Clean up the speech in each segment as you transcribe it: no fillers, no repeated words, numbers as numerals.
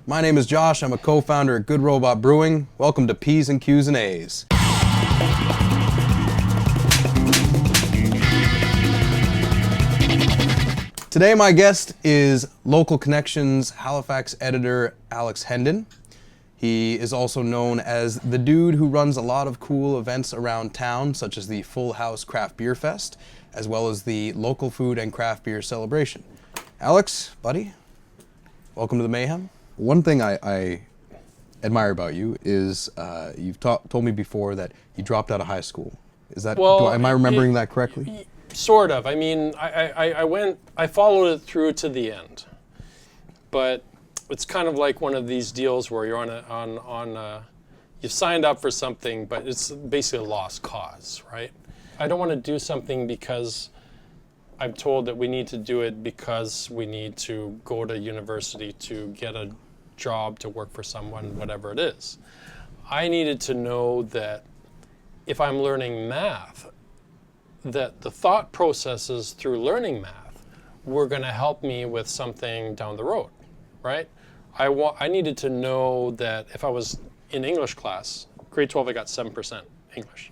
My name is Josh. I'm a co-founder at Good Robot Brewing. Welcome to P's and Q's and A's. Today my guest is Local Connections Halifax editor Alex Henden. He is also known as the dude who runs a lot of cool events around town, such as the Full House Craft Beer Fest, as well as the Local Food and Craft Beer Celebration. Alex, buddy, welcome to the Mayhem. One thing I admire about you is you've told me before that you dropped out of high school. Is that, am I remembering that correctly? Sort of. I mean, I followed it through to the end, but it's kind of like one of these deals where you're you've signed up for something, but it's basically a lost cause, right? I don't want to do something because I'm told that we need to do it because we need to go to university to get a job, to work for someone, whatever it is. I needed to know that if I'm learning math, that the thought processes through learning math were going to help me with something down the road, right? I needed to know that if I was in English class, grade 12, I got 7% English.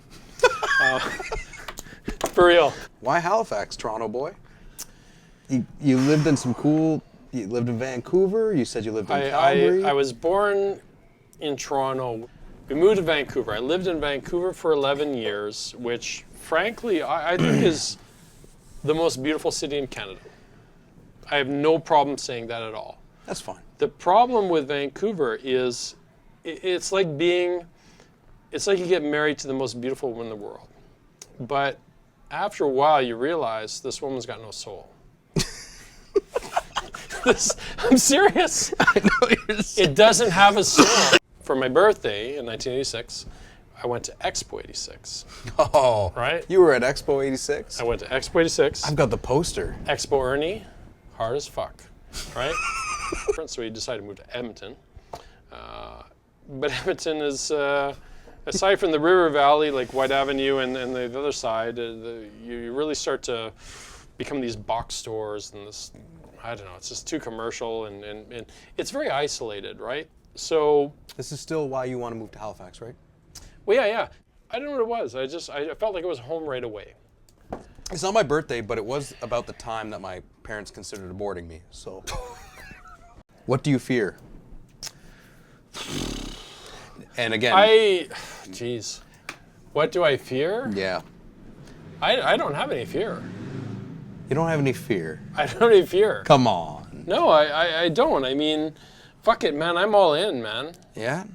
For real. Why Halifax, Toronto boy? You lived in you lived in Vancouver, you said you lived in Calgary? I was born in Toronto. We moved to Vancouver. I lived in Vancouver for 11 years, which frankly I think is the most beautiful city in Canada. I have no problem saying that at all. That's fine. The problem with Vancouver is it's like you get married to the most beautiful woman in the world. But after a while you realize this woman's got no soul. I'm serious. I know you're serious. It doesn't have a soul. For my birthday in 1986, I went to Expo 86. Oh, right? You were at Expo 86? I went to Expo 86. I've got the poster. Expo Ernie, hard as fuck, right? So we decided to move to Edmonton. But Edmonton is, aside from the river valley, like White Avenue and the other side, you really start to become these box stores and this, I don't know, it's just too commercial and it's very isolated, right? So this is still why you want to move to Halifax, right? Well, yeah. I don't know what it was. I felt like it was home right away. It's not my birthday, but it was about the time that my parents considered aborting me, so. What do you fear? And again. Geez. What do I fear? Yeah. I don't have any fear. You don't have any fear? I don't have any fear. Come on. No, I don't. I mean, fuck it, man. I'm all in, man. Yeah?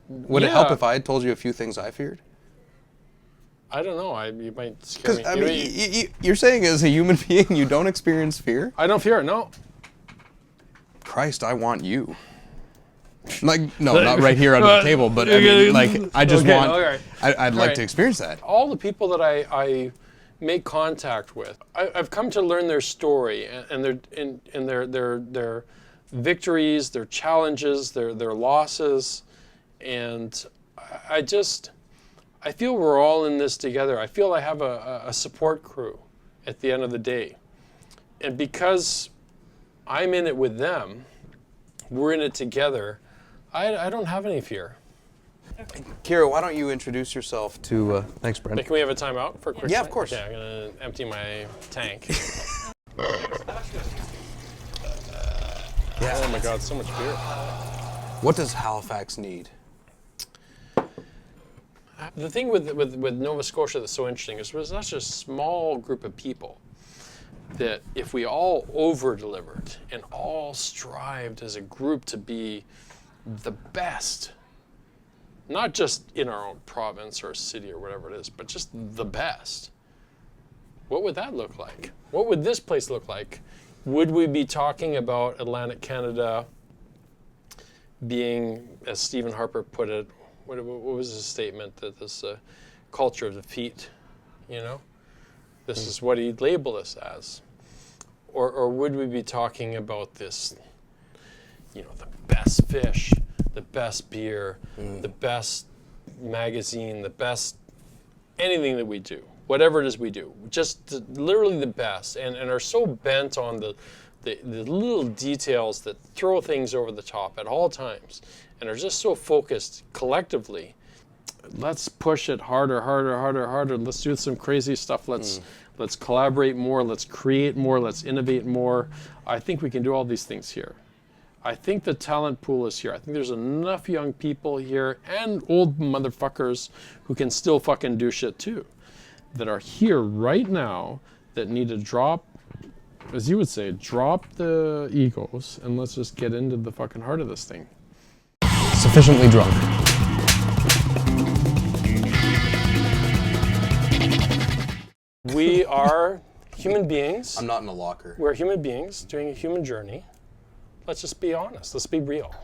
Would it help if I had told you a few things I feared? I don't know. You might scare me. I mean, you're saying as a human being you don't experience fear? I don't fear it, no. Christ, I want you. Like, no, not right here under the table, but I mean, like, I just want, I'd like to experience that. All the people that I make contact with, I've come to learn their story and their victories, their challenges, their losses, and I feel we're all in this together. I feel I have a support crew at the end of the day. And because I'm in it with them, we're in it together, I don't have any fear. Kira, why don't you introduce yourself to, thanks, Brent. Can we have a timeout for a quick Yeah, of course. Okay, I'm going to empty my tank. Yeah. Oh my God, so much beer. What does Halifax need? The thing with Nova Scotia that's so interesting is we're such a small group of people that if we all over-delivered and all strived as a group to be the best, not just in our own province or city or whatever it is, but just the best, what would that look like? What would this place look like? Would we be talking about Atlantic Canada being, as Stephen Harper put it, what was his statement, that this culture of defeat, you know? This is what he'd label us as. Or would we be talking about this, you know, the best fish, the best beer, the best magazine, the best anything that we do, whatever it is we do, just literally the best, and are so bent on the little details that throw things over the top at all times and are just so focused collectively. Let's push it harder, harder, harder, harder. Let's do some crazy stuff. Let's collaborate more. Let's create more. Let's innovate more. I think we can do all these things here. I think the talent pool is here. I think there's enough young people here and old motherfuckers who can still fucking do shit too, that are here right now that need to drop, as you would say, drop the egos and let's just get into the fucking heart of this thing. Sufficiently drunk. We are human beings. I'm not in a locker. We're human beings doing a human journey. Let's just be honest. Let's be real.